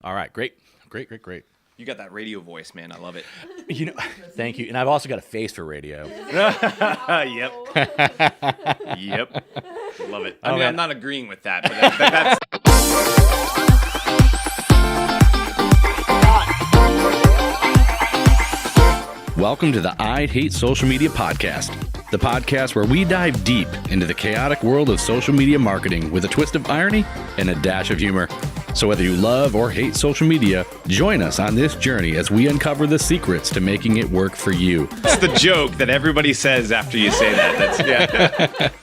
All right, great. You got that radio voice, man. I love it. Thank you. And I've also got a face for radio. Yep. Love it. I mean, man. I'm not agreeing with that, but that's... Welcome to the I Hate Social Media podcast, the podcast where we dive deep into the chaotic world of social media marketing with a twist of irony and a dash of humor. So whether you love or hate social media, join us on this journey as we uncover the secrets to making it work for you. That's the joke that everybody says after you say that.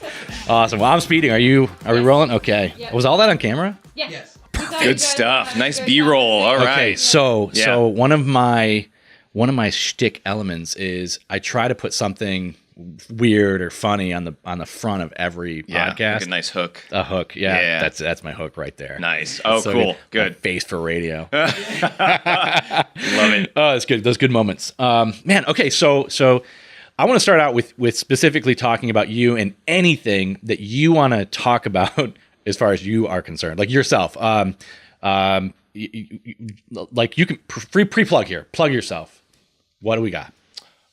Awesome. Well, I'm speeding. Are we rolling? Okay. Yeah. Was all that on camera? Yes. Good stuff. Nice B-roll. All right. Okay. So one of my shtick elements is I try to put something weird or funny on the front of every podcast. Like a nice hook. A hook, yeah. That's my hook right there. Nice. Oh, So cool. Good. Face for radio. Love it. Oh, it's good. Those good moments. Man, okay, so I want to start out with specifically talking about you and anything that you want to talk about as far as you are concerned, like yourself. Like you can pre-plug here. Plug yourself. What do we got?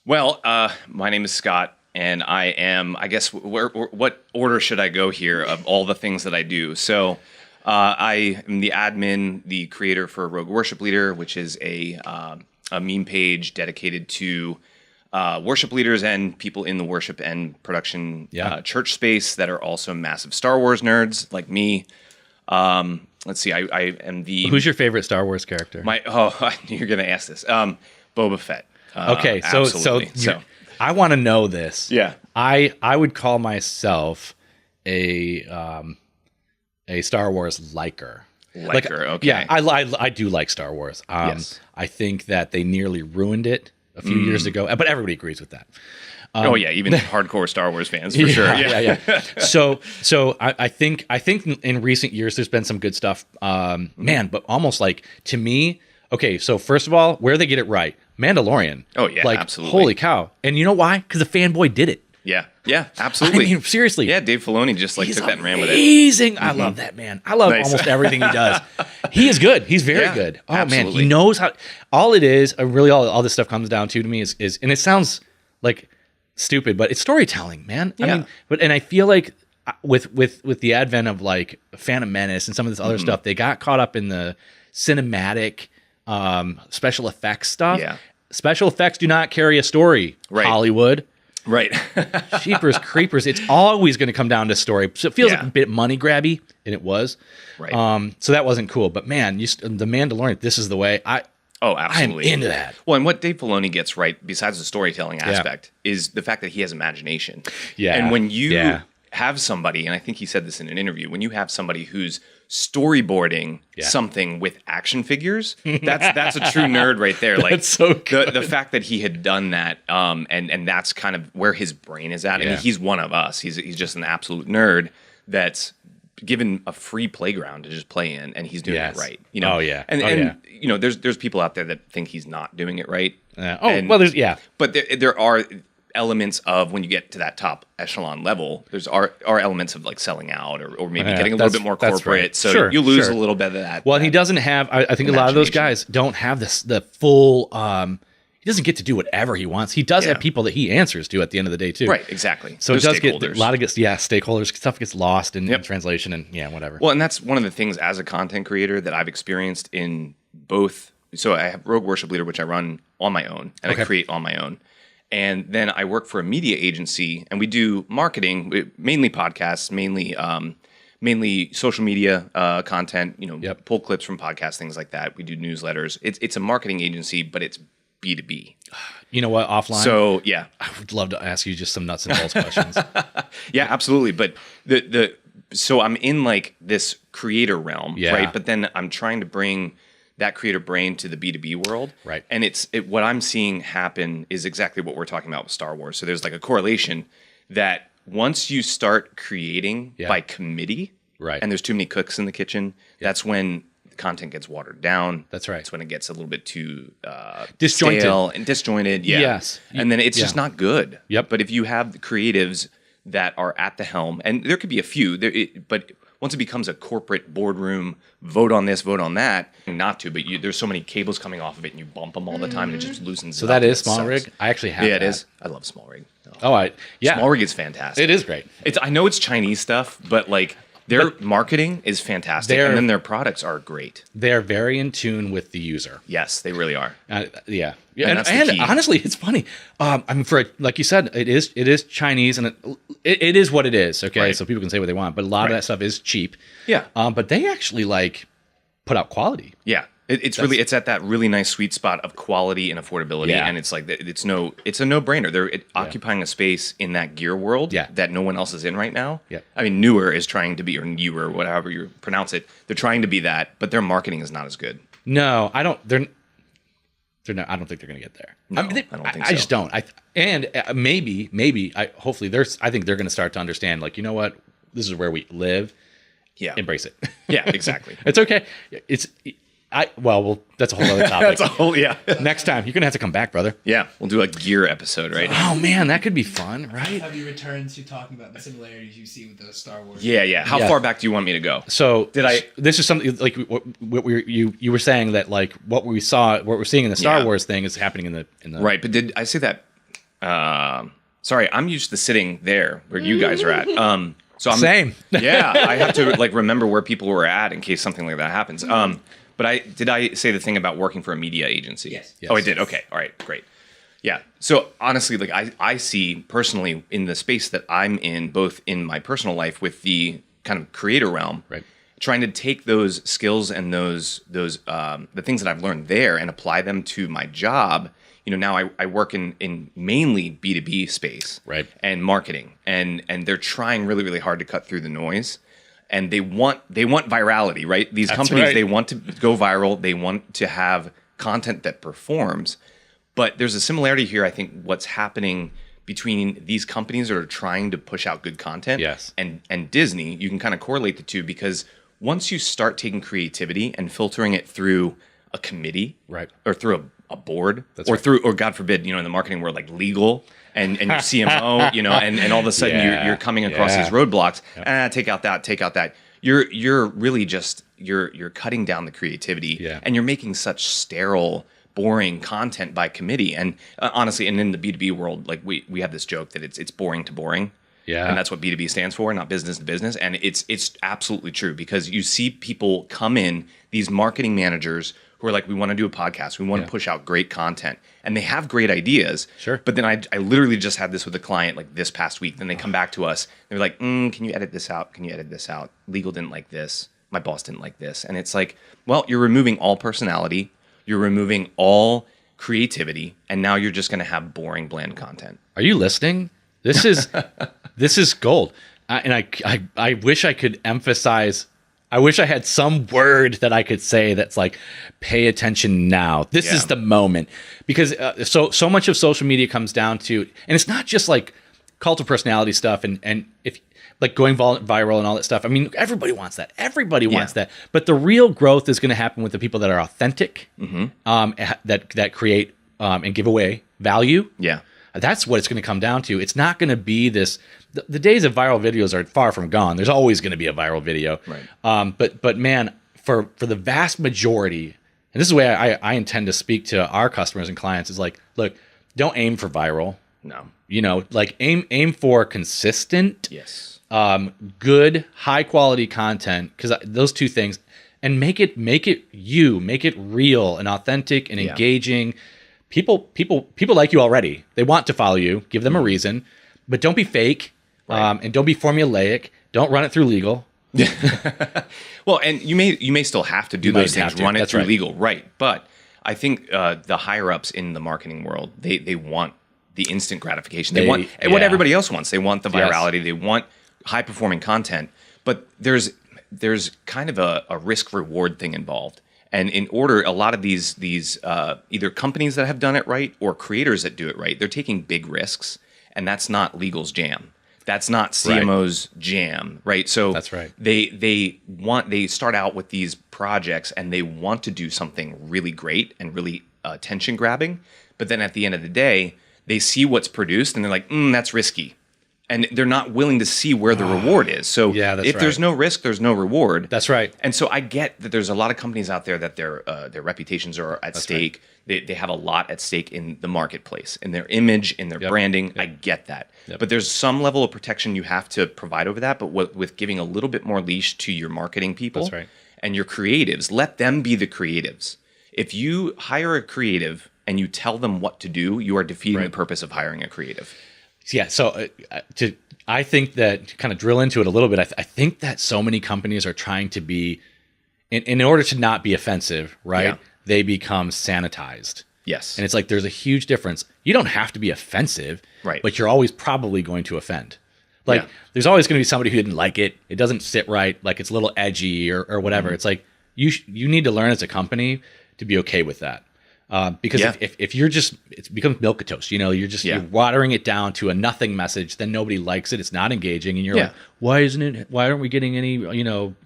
Well, my name is Scot, and I am, I guess, what order should I go here of all the things that I do? So I am the admin, the creator for Rogue Worship Leader, which is a meme page dedicated to worship leaders and people in the worship and production church space that are also massive Star Wars nerds like me. Let's see, I am the... Who's your favorite Star Wars character? I knew you were going to ask this. Boba Fett. Okay, so I want to know this. Yeah. I would call myself a Star Wars liker. Okay. Yeah, I do like Star Wars. Yes. I think that they nearly ruined it a few years ago, but everybody agrees with that. Even hardcore Star Wars fans for sure. Yeah. So I think in recent years there's been some good stuff. Man, but almost like to me. Okay, so first of all, where they get it right, Mandalorian. Oh yeah, like, absolutely. Holy cow! And you know why? Because the fanboy did it. Yeah, absolutely. I mean, seriously. Yeah, Dave Filoni just took that and ran with it. Amazing. I love that man. I love almost everything he does. He is good. He's very good. Oh absolutely. Man, he knows how. All it is, really, all this stuff comes down to me is, and it sounds like stupid, but it's storytelling, man. Yeah. I mean, and I feel like with the advent of like Phantom Menace and some of this other stuff, they got caught up in the cinematic. Special effects stuff. Yeah. Special effects do not carry a story. Right. Hollywood. Right. Jeepers creepers. It's always going to come down to story. So it feels like a bit money grabby, and it was. Right. So that wasn't cool. But man, the Mandalorian. This is the way. Absolutely. I'm into that. Well, and what Dave Filoni gets right, besides the storytelling aspect, is the fact that he has imagination. Yeah. And when you have somebody, and I think he said this in an interview, when you have somebody who's storyboarding something with action figures, that's a true nerd right there. Like that's so good. The fact that he had done that, and that's kind of where his brain is at. I mean, he's one of us. He's just an absolute nerd that's given a free playground to just play in, and he's doing it right. You know? And you know, there's people out there that think he's not doing it right. But there are elements of when you get to that top echelon level, there's are elements of like selling out or maybe getting a little bit more corporate. Right. So you lose a little bit of that. Well, and he doesn't have. I think a lot of those guys don't have the full. He doesn't get to do whatever he wants. He does have people that he answers to at the end of the day too. Right. Exactly. So it does get a lot of stakeholders stuff gets lost in translation and whatever. Well, and that's one of the things as a content creator that I've experienced in both. So I have Rogue Worship Leader, which I run on my own and I create on my own. And then I work for a media agency, and we do marketing, mainly podcasts, mainly social media content. You know, pull clips from podcasts, things like that. We do newsletters. It's a marketing agency, but it's B2B. You know what? Offline. So I would love to ask you just some nuts and bolts questions. Yeah, absolutely. But so I'm in like this creator realm, right? But then I'm trying to bring that creator brain to the B2B world. Right. And what I'm seeing happen is exactly what we're talking about with Star Wars. So there's like a correlation that once you start creating by committee, and there's too many cooks in the kitchen, that's when the content gets watered down. That's right. That's when it gets a little bit too disjointed. stale and disjointed. Yeah. Yes. And then it's just not good. Yep. But if you have the creatives that are at the helm, and there could be a few, but once it becomes a corporate boardroom, vote on this, vote on that, not to, but there's so many cables coming off of it and you bump them all the time and it just loosens So it up. that is small rig? I actually have Yeah, that. it is. I love small rig. Yeah. Small rig is fantastic. It is great. I know it's Chinese stuff, but like their marketing is fantastic, and then their products are great. They're very in tune with the user. Yes, they really are. Yeah. And that's the key. Honestly, it's funny. I mean, like you said, it is Chinese, and it is what it is. Okay, Right. so people can say what they want, but a lot of that stuff is cheap. Yeah. But they actually like put out quality. Yeah. It's at that really nice sweet spot of quality and affordability, Yeah. and it's like it's a no-brainer. They're occupying a space in that gear world that no one else is in right now. Yeah. I mean, Newer is trying to be, or Newer, whatever you pronounce it. They're trying to be that, but their marketing is not as good. No, I don't. They're not. I don't think they're going to get there. No, I don't think I so. just don't. Maybe. I think they're going to start to understand. Like, you know what? This is where we live. Yeah. Embrace it. Yeah. Exactly. It's okay. Well, that's a whole other topic. Next time, you're going to have to come back, brother. Yeah, we'll do a gear episode, right? Oh, man, that could be fun, right? Have you returned to talking about the similarities you see with the Star Wars? Yeah. How far back do you want me to go? So this is something like what you were saying that like what we're seeing in the Star Wars thing is happening in the Right, but did I say that? Sorry, I'm used to sitting there where you guys are at. So I'm Same. Yeah, I have to like remember where people were at in case something like that happens. But did I say the thing about working for a media agency? Yes. Oh, I did. Okay. All right. Great. Yeah. So honestly, like I see personally in the space that I'm in, both in my personal life with the kind of creator realm, Right. trying to take those skills and those the things that I've learned there and apply them to my job. You know, now I work in mainly B2B space, Right. and marketing, and they're trying really, really hard to cut through the noise. And they want virality, right? These companies, right. They want to go viral. They want to have content that performs. But there's a similarity here, I think, what's happening between these companies that are trying to push out good content Yes. and Disney. You can kind of correlate the two, because once you start taking creativity and filtering it through a committee, Right. or through a board, That's or right. through, or God forbid, in the marketing world, like legal and your CMO, and all of a sudden Yeah. you're coming across Yeah. these roadblocks. Take out that. You're really just you're cutting down the creativity, and you're making such sterile, boring content by committee. And honestly, and in the B2B world, like we have this joke that it's boring to boring. Yeah. And that's what B2B stands for, not business to business. And it's absolutely true, because you see people come in, these marketing managers who are like, we want to do a podcast, we want to push out great content, and they have great ideas. Sure. But then I literally just had this with a client like this past week. Then they come back to us, they're like, can you edit this out? Can you edit this out? Legal didn't like this. My boss didn't like this. And it's like, well, you're removing all personality, you're removing all creativity, and now you're just going to have boring, bland content. Are you listening? This is gold. And I wish I could emphasize. I wish I had some word that I could say that's like, pay attention now. This is the moment, because so much of social media comes down to, and it's not just like cult of personality stuff and if like going viral and all that stuff. I mean, everybody wants that. Everybody wants that. But the real growth is going to happen with the people that are authentic, that create and give away value. Yeah. That's what it's going to come down to. It's not going to be this. The days of viral videos are far from gone. There's always going to be a viral video. Right. But man, for the vast majority, and this is the way I intend to speak to our customers and clients, is like, look, don't aim for viral. No. Like aim for consistent, Yes. good, high quality content, because those two things, and make it real and authentic and engaging. People like you already. They want to follow you. Give them a reason, but don't be fake, and don't be formulaic. Don't run it through legal. Well, and you may still have to do those things, run it That's through right. legal, right? But I think the higher ups in the marketing world, they want the instant gratification. They want what everybody else wants. They want the virality. They want high performing content. But there's kind of a risk reward thing involved. And in order, a lot of these either companies that have done it right or creators that do it right, they're taking big risks, and that's not legal's jam. That's not CMO's jam, right? So That's right. They start out with these projects and they want to do something really great and really attention grabbing, but then at the end of the day, they see what's produced and they're like, that's risky. and they're not willing to see where the reward is. So Yeah, that's if there's right. no risk, there's no reward. That's right. And so I get that there's a lot of companies out there that their reputations are at stake. They have a lot at stake in the marketplace, in their image, in their branding. I get that. But there's some level of protection you have to provide over that. But with giving a little bit more leash to your marketing people That's right. and your creatives, let them be the creatives. If you hire a creative and you tell them what to do, you are defeating the purpose of hiring a creative. Yeah. So I think that to kind of drill into it a little bit, I think that so many companies are trying to be, in order to not be offensive, right? Yeah. They become sanitized. Yes. And it's like there's a huge difference. You don't have to be offensive, Right. but you're always probably going to offend. Like there's always going to be somebody who didn't like it. It doesn't sit right. Like it's a little edgy or whatever. Mm-hmm. It's like you need to learn as a company to be okay with that. Because if you're just, it becomes milquetoast, you're watering it down to a nothing message, then nobody likes it. It's not engaging. And you're like, why aren't we getting any,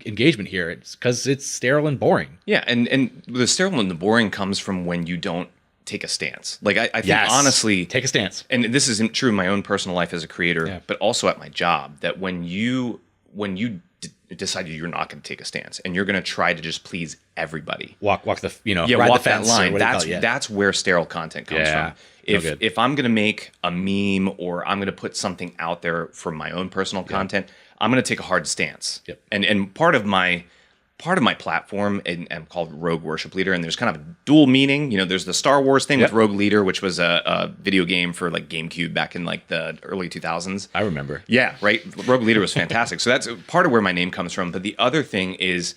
engagement here? It's because it's sterile and boring. Yeah. And the sterile and the boring comes from when you don't take a stance. Like I think honestly, take a stance. and this isn't true in my own personal life as a creator, but also at my job, that when you decide you're not going to take a stance and you're going to try to just please everybody, Walk the, ride walk the that line. That's where sterile content comes from. If I'm going to make a meme or I'm going to put something out there for my own personal content, I'm going to take a hard stance. Yep. And part of my platform, and I'm called Rogue Worship Leader, and there's kind of a dual meaning. There's the Star Wars thing with Rogue Leader, which was a video game for like GameCube back in like the early 2000s. I remember. Yeah, right. Rogue Leader was fantastic. So that's part of where my name comes from. But the other thing is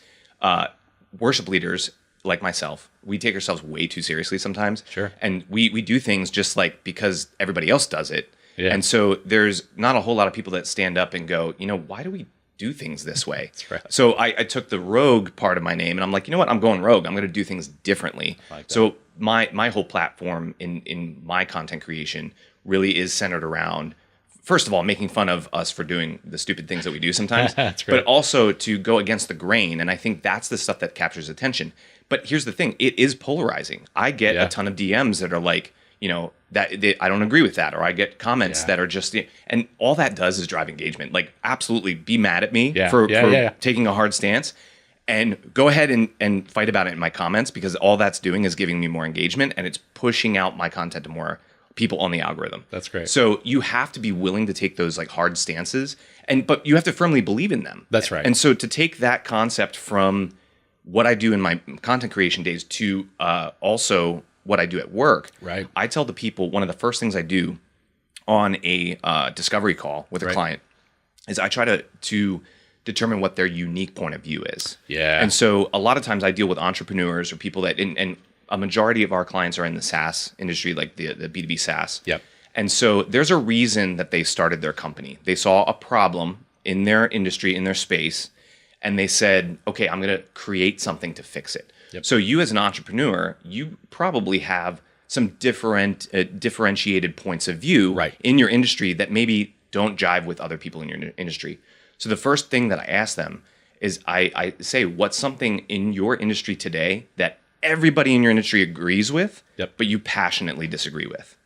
worship leaders like myself, we take ourselves way too seriously sometimes. Sure. And we do things just like because everybody else does it. Yeah. And so there's not a whole lot of people that stand up and go, why do we do things this way? That's right. So I took the rogue part of my name and I'm like, you know what? I'm going rogue. I'm going to do things differently. So my whole platform in my content creation really is centered around, first of all, making fun of us for doing the stupid things that we do sometimes, That's great. but also to go against the grain. And I think that's the stuff that captures attention. But here's the thing. It is polarizing. I get a ton of DMs that are like, that I don't agree with that, or I get comments that are just, and all that does is drive engagement. Like, absolutely, be mad at me for taking a hard stance, and go ahead and fight about it in my comments, because all that's doing is giving me more engagement, and it's pushing out my content to more people on the algorithm. That's great. So you have to be willing to take those like hard stances, but you have to firmly believe in them. That's right. And so to take that concept from what I do in my content creation days to also what I do at work, right? I tell the people, one of the first things I do on a discovery call with a client is I try to determine what their unique point of view is. Yeah. And so a lot of times I deal with entrepreneurs or people that, and a majority of our clients are in the SaaS industry, like the B2B SaaS. Yep. And so there's a reason that they started their company. They saw a problem in their industry, in their space, and they said, okay, I'm going to create something to fix it. Yep. So you as an entrepreneur, you probably have some differentiated points of view in your industry that maybe don't jive with other people in your industry. So the first thing that I ask them is I say, what's something in your industry today that everybody in your industry agrees with, but you passionately disagree with?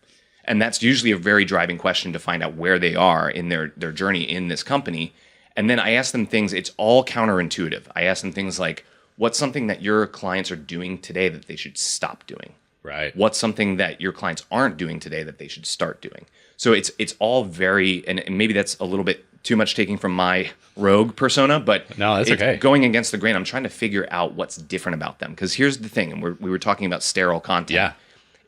And that's usually a very driving question to find out where they are in their journey in this company. And then I ask them things, it's all counterintuitive. I ask them things like, what's something that your clients are doing today that they should stop doing? Right. What's something that your clients aren't doing today that they should start doing? So it's all very, and maybe that's a little bit too much taking from my rogue persona, but no, that's okay. Going against the grain, I'm trying to figure out what's different about them. Because here's the thing, and we were talking about sterile content. Yeah.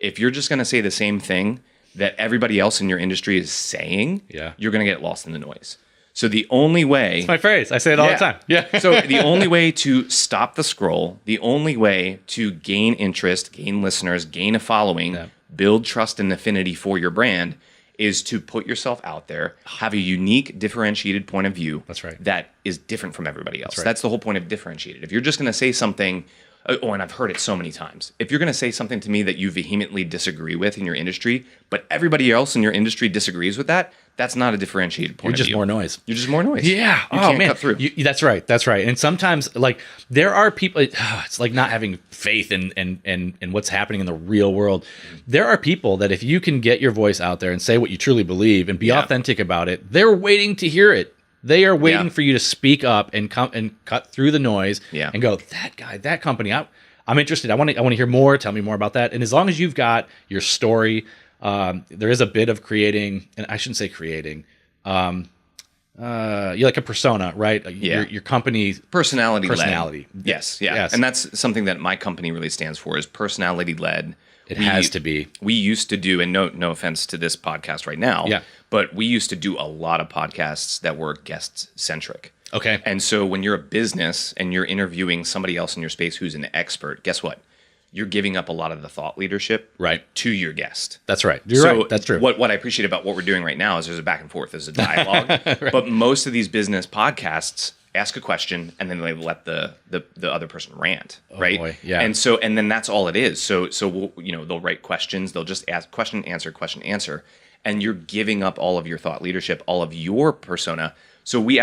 If you're just going to say the same thing that everybody else in your industry is saying, you're going to get lost in the noise. So the only way... It's my phrase. I say it all the time. Yeah. So the only way to stop the scroll, the only way to gain interest, gain listeners, gain a following, build trust and affinity for your brand is to put yourself out there, have a unique, differentiated point of view. That's right. That is different from everybody else. That's right. That's the whole point of differentiated. If you're just going to say something and I've heard it so many times. If you're going to say something to me that you vehemently disagree with in your industry, but everybody else in your industry disagrees with that, that's not a differentiated point You're of just view. more noise. You're just more noise. Yeah. You Oh can't man. cut through. That's right. That's right. And sometimes like there are people, it's like not having faith in what's happening in the real world. There are people that if you can get your voice out there and say what you truly believe and be authentic about it, they're waiting to hear it. They are waiting for you to speak up and come and cut through the noise and go, that guy, that company, I'm interested. I want to hear more. Tell me more about that. And as long as you've got your story, there is a bit of creating, and I shouldn't say creating, you're like a persona, right? Your company Personality. Yes. Yes. And that's something that my company really stands for is personality led. It has to be. We used to do, and no offense to this podcast right now, but we used to do a lot of podcasts that were guest centric. Okay. And so when you're a business and you're interviewing somebody else in your space who's an expert, guess what? You're giving up a lot of the thought leadership to your guest. That's right. You're right. That's true. What I appreciate about what we're doing right now is there's a back and forth. There's a dialogue. But most of these business podcasts ask a question and then they let the other person rant, right? Boy, yeah. And then that's all it is. So we'll, they'll write questions. They'll just ask question, answer. And you're giving up all of your thought leadership, all of your persona. So we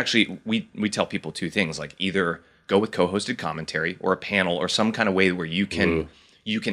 tell people two things, like either go with co-hosted commentary or a panel or some kind of way where you can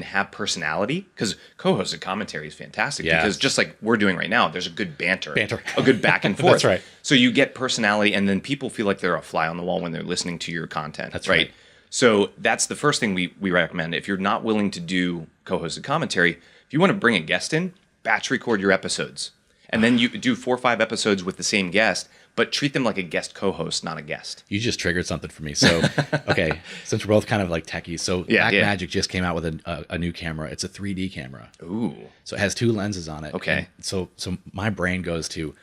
have personality, because co-hosted commentary is fantastic because just like we're doing right now, there's a good banter. A good back and forth. That's right. So you get personality and then people feel like they're a fly on the wall when they're listening to your content. That's right. So that's the first thing we recommend. If you're not willing to do co-hosted commentary, if you want to bring a guest in, batch record your episodes. And then you do 4 or 5 episodes with the same guest, but treat them like a guest co-host, not a guest. You just triggered something for me. So, okay, since we're both kind of like techies, so Blackmagic just came out with a new camera. It's a 3D camera. Ooh. So it has 2 lenses on it. Okay. And so my brain goes to,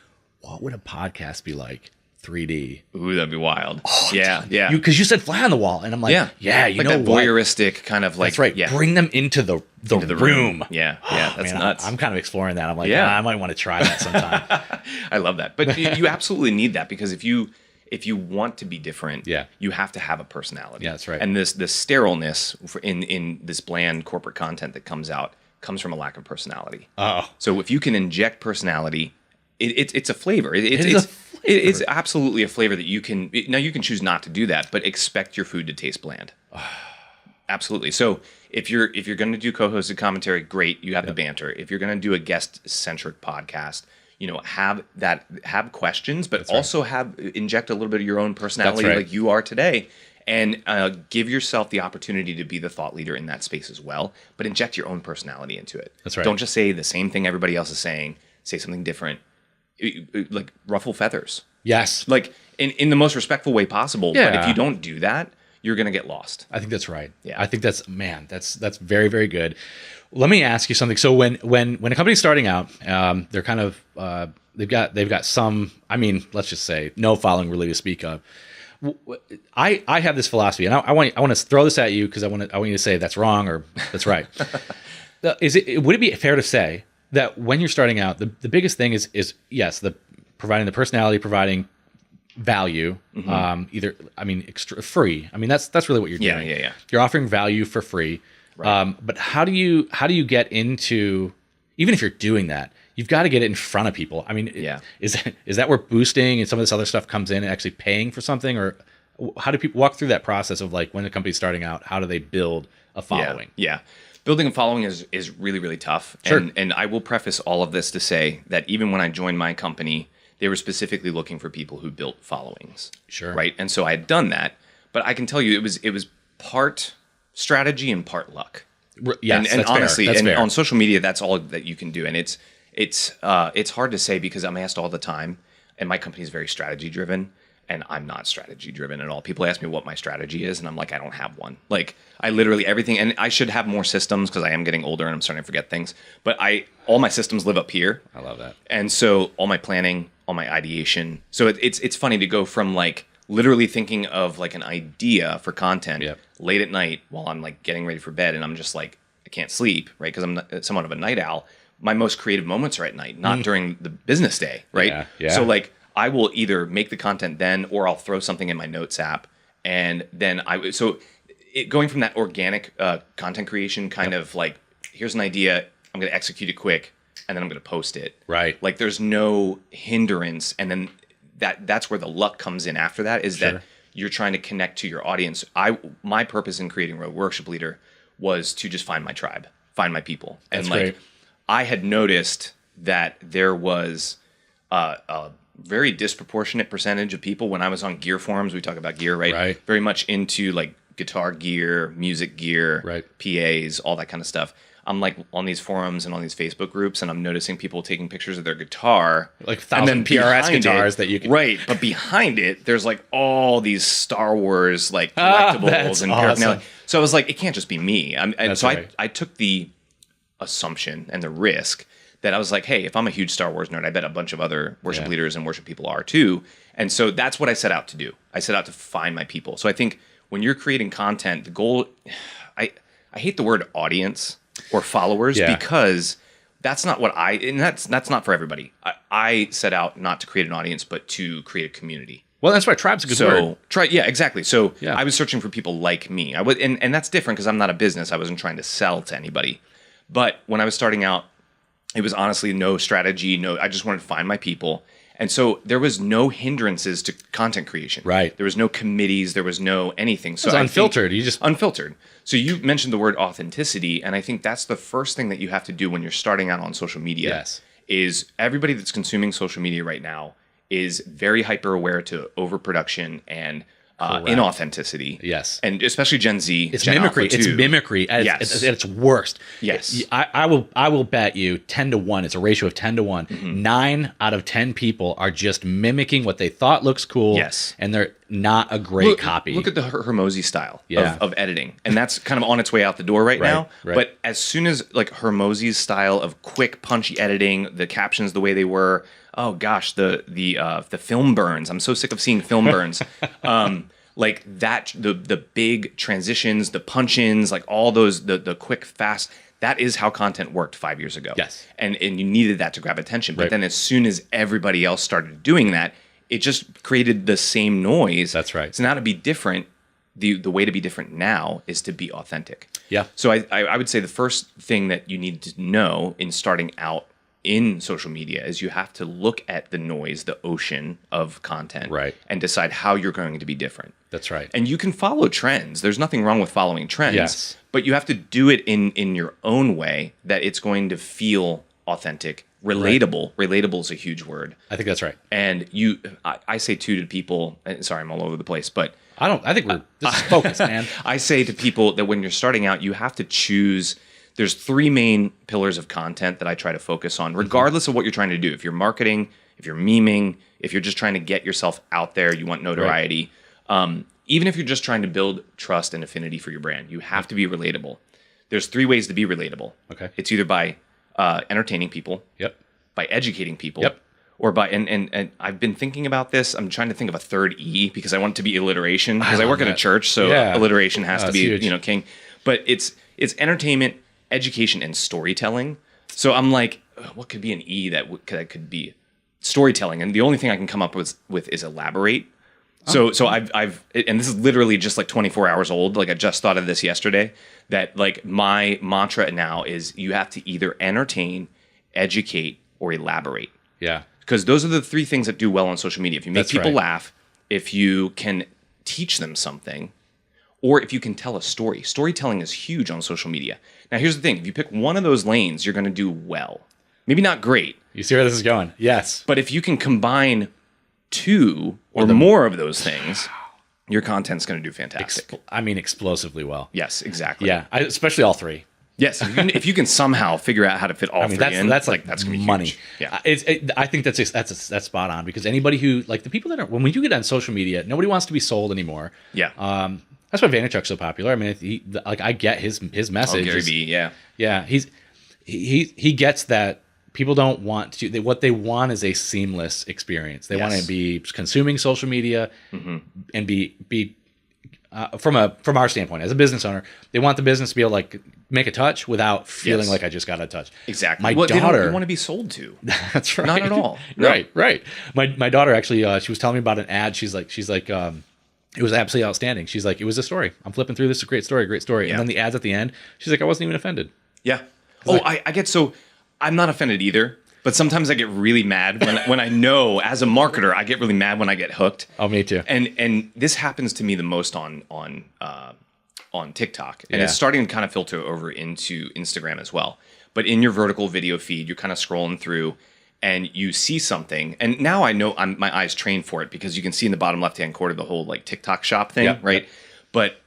what would a podcast be like 3D? Ooh, that'd be wild. Yeah. Because you said fly on the wall, and I'm like, you like know that what? voyeuristic kind of like. That's right. Yeah. Bring them into the room. Yeah, that's Man, nuts. I'm kind of exploring that. I'm like, I might want to try that sometime. I love that. But you absolutely need that because if you want to be different, you have to have a personality. Yeah, that's right. And this sterileness in this bland corporate content that comes out comes from a lack of personality. Oh. So if you can inject personality, it's a flavor. It's It's absolutely a flavor that you can. Now you can choose not to do that, but expect your food to taste bland. Absolutely. So if you're going to do co-hosted commentary, great. You have the banter. If you're going to do a guest-centric podcast, have questions, but also inject a little bit of your own personality like you are today, and give yourself the opportunity to be the thought leader in that space as well. But inject your own personality into it. That's right. Don't just say the same thing everybody else is saying. Say something different. Like ruffle feathers. Yes. Like in the most respectful way possible. Yeah. But if you don't do that, you're going to get lost. I think that's right. Yeah. I think that's very, very good. Let me ask you something. So when a company's starting out, they're kind of they've got some, I mean, let's just say no following really to speak of. I have this philosophy, and I want to throw this at you because I want you to say that's wrong or that's right. Would it be fair to say that when you're starting out, the biggest thing is yes, providing the personality, providing value, extra free. I mean, that's really what you're doing. Yeah. You're offering value for free. Right. But how do you get into, even if you're doing that, you've got to get it in front of people. I mean, is that where boosting and some of this other stuff comes in and actually paying for something, or how do people walk through that process of like when a company's starting out, how do they build a following? Yeah. Building a following is really, really tough. Sure. And I will preface all of this to say that even when I joined my company, they were specifically looking for people who built followings. Sure. Right. And so I had done that, but I can tell you it was part strategy and part luck. Yes, and that's honestly, fair. That's fair. On social media, that's all that you can do. And it's hard to say because I'm asked all the time, and my company is very strategy driven, and I'm not strategy driven at all. People ask me what my strategy is, and I'm like, I don't have one. Like I literally everything, and I should have more systems because I am getting older and I'm starting to forget things. But all my systems live up here. I love that. And so all my planning, all my ideation. So it's funny to go from like literally thinking of like an idea for content late at night while I'm like getting ready for bed, and I'm just like I can't sleep, right? Because I'm somewhat of a night owl. My most creative moments are at night, not during the business day, right? Yeah. So like I will either make the content then, or I'll throw something in my notes app, and then going from that organic content creation kind of like, here's an idea, I'm going to execute it quick, and then I'm going to post it. Right. Like there's no hindrance, and then that's where the luck comes in after that, is that you're trying to connect to your audience. My purpose in creating Rogue Worship Leader was to just find my tribe, find my people. And That's like great. I had noticed that there was a very disproportionate percentage of people when I was on gear forums. We talk about gear, right? Right. Very much into like guitar gear, music gear, Right. PAs, all that kind of stuff. I'm like on these forums and on these Facebook groups, and I'm noticing people taking pictures of their guitar, Like and 1,000 PRS behind guitars it, that you can. right. But behind it, there's like all these Star Wars like collectibles that's and awesome. paraphernalia. So I was like, it can't just be me. And That's so right. I took the assumption and the risk that I was like, hey, if I'm a huge Star Wars nerd, I bet a bunch of other worship leaders and worship people are too. And so that's what I set out to do. I set out to find my people. So I think when you're creating content, the goal, I hate the word audience or followers because that's not what and that's not for everybody. I set out not to create an audience, but to create a community. Well, that's why tribe's a good word. Exactly. So Yeah. I was searching for people like me. I would, and that's different because I'm not a business. I wasn't trying to sell to anybody. But when I was starting out, it was honestly no strategy. I just wanted to find my people. And so there was no hindrances to content creation. Right. There was no committees. There was no anything. So It's I think- unfiltered. You just unfiltered. So you mentioned the word authenticity, and I think that's the first thing that you have to do when you're starting out on social media. Yes. Is everybody that's consuming social media right now is very hyper aware to overproduction and inauthenticity. Yes. And especially Gen Z. It's Gen mimicry. Alpha It's too. mimicry at its worst. Yes. I will bet you 10-1. It's a ratio of 10-1. 9 out of 10 people are just mimicking what they thought looks cool. Yes. And they're not a great copy. Look at the Hermosi style Yeah. of editing. And that's kind of on its way out the door right now. Right. But as soon as like Hermosi's style of quick, punchy editing, the captions the way they were, oh gosh, the film burns. I'm so sick of seeing film burns. Like that, the big transitions, the punch-ins, like all those, the quick, fast, that is how content worked 5 years ago. Yes. And you needed that to grab attention. But Right. then as soon as everybody else started doing that, it just created the same noise. That's right. So now to be different, the way to be different now is to be authentic. Yeah. So I would say the first thing that you need to know in starting out in social media is you have to look at the noise, the ocean of content, Right. and decide how you're going to be different. That's right. And you can follow trends. There's nothing wrong with following trends. Yes. But you have to do it in your own way that it's going to feel authentic, relatable. Relatable is a huge word. I think that's right. And I say too to people, sorry, I'm all over the place, but I think this is focused, man. I say to people that when you're starting out, you have to choose. There's 3 main pillars of content that I try to focus on, regardless of what you're trying to do. If you're marketing, if you're memeing, if you're just trying to get yourself out there, you want notoriety. Even if you're just trying to build trust and affinity for your brand, you have to be relatable. There's 3 ways to be relatable. Okay. It's either by entertaining people, Yep. by educating people, Yep. or by and I've been thinking about this. I'm trying to think of a third E because I want it to be alliteration because I work in a church, so Yeah. alliteration has to That's be huge. king. But it's entertainment, education, and storytelling. So I'm like, what could be an E that could be storytelling? And the only thing I can come up with is elaborate. So I've and this is literally just like 24 hours old. Like I just thought of this yesterday. That like my mantra now is you have to either entertain, educate, or elaborate. Yeah. Because those are the 3 things that do well on social media. If you make That's people right. laugh, if you can teach them something, or if you can tell a story. Storytelling is huge on social media. Now, here's the thing. If you pick one of those lanes, you're going to do well. Maybe not great, You see where this is going? Yes. but if you can combine 2 or more of those things, your content's going to do fantastic. Explosively well. Yes, exactly. Yeah. Especially all 3. Yes, if you can somehow figure out how to fit all 3 in, that's like that's going to be money. huge. Yeah. I think that's spot on because anybody who like the people that are when you get on social media, nobody wants to be sold anymore. Yeah. That's why Vaynerchuk's so popular. I mean, I get his message. Gary Vee, yeah. Yeah, he gets that people don't want to. What they want is a seamless experience. They want to be consuming social media and be from our standpoint as a business owner. They want the business to be able to like make a touch without feeling like I just got a touch. Exactly. My They daughter don't want to be sold to. That's right. Not at all. No. Right. My daughter actually she was telling me about an ad. She's like It was absolutely outstanding. She's like, it was a story. I'm flipping through this. Is a great story, great story. Yeah. And then the ads at the end, she's like, I wasn't even offended. Yeah. Oh, I get so I'm not offended either. But sometimes I get really mad when I know as a marketer, I get really mad when I get hooked. Oh, me too. And this happens to me the most on TikTok, and it's starting to kind of filter over into Instagram as well. But in your vertical video feed, you're kind of scrolling through, and you see something, and now I know my eyes trained for it because you can see in the bottom left-hand corner the whole like TikTok shop thing, right? But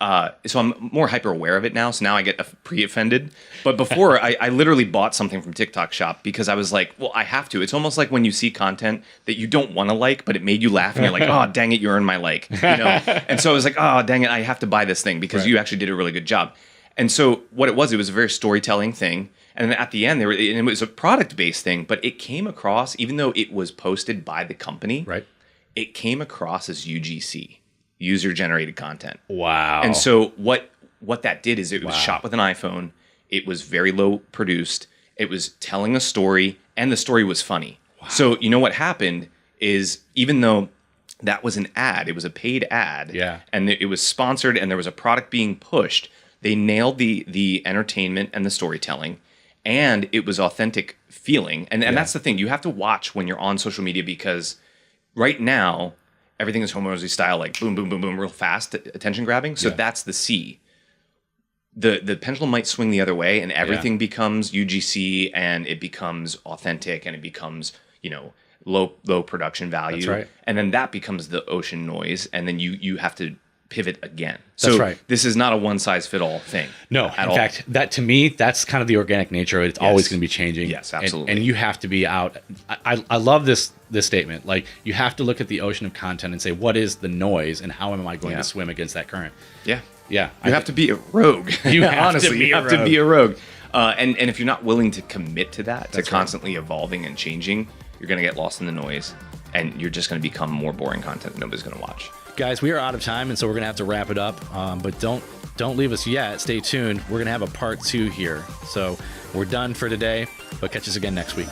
so I'm more hyper aware of it now. So now I get pre-offended. But before, I literally bought something from TikTok Shop because I was like, well, I have to. It's almost like when you see content that you don't want to like, but it made you laugh, and you're like, oh, dang it, you earned my like. You know? And so I was like, oh, dang it, I have to buy this thing because you actually did a really good job. And so what it was a very storytelling thing. And then at the end, and it was a product-based thing, but it came across, even though it was posted by the company, it came across as UGC. User-generated content. Wow. And so what that did is it was shot with an iPhone. It was very low produced. It was telling a story, and the story was funny. Wow. So you know what happened is even though that was an ad, it was a paid ad, and it was sponsored, and there was a product being pushed, they nailed the entertainment and the storytelling, and it was authentic feeling. And that's the thing. You have to watch when you're on social media because right now, everything is Homeowners style, like boom, boom, boom, boom, real fast, attention grabbing. So that's the C. The pendulum might swing the other way, and everything becomes UGC, and it becomes authentic, and it becomes, low production value. That's right. And then that becomes the ocean noise, and then you have to pivot again. So this is not a one size fit all thing. No, in fact, that to me, that's kind of the organic nature of it. It's always going to be changing. Yes, absolutely. And you have to be out. I love this statement. Like, you have to look at the ocean of content and say, what is the noise, and how am I going to swim against that current? Yeah. Yeah. You have to be a rogue. You have Honestly, you have to be a rogue. And if you're not willing to commit to that, to constantly evolving and changing, you're going to get lost in the noise, and you're just going to become more boring content that nobody's going to watch. Guys, we are out of time, and so we're going to have to wrap it up. But don't leave us yet. Stay tuned. We're going to have a part 2 here. So we're done for today, but catch us again next week.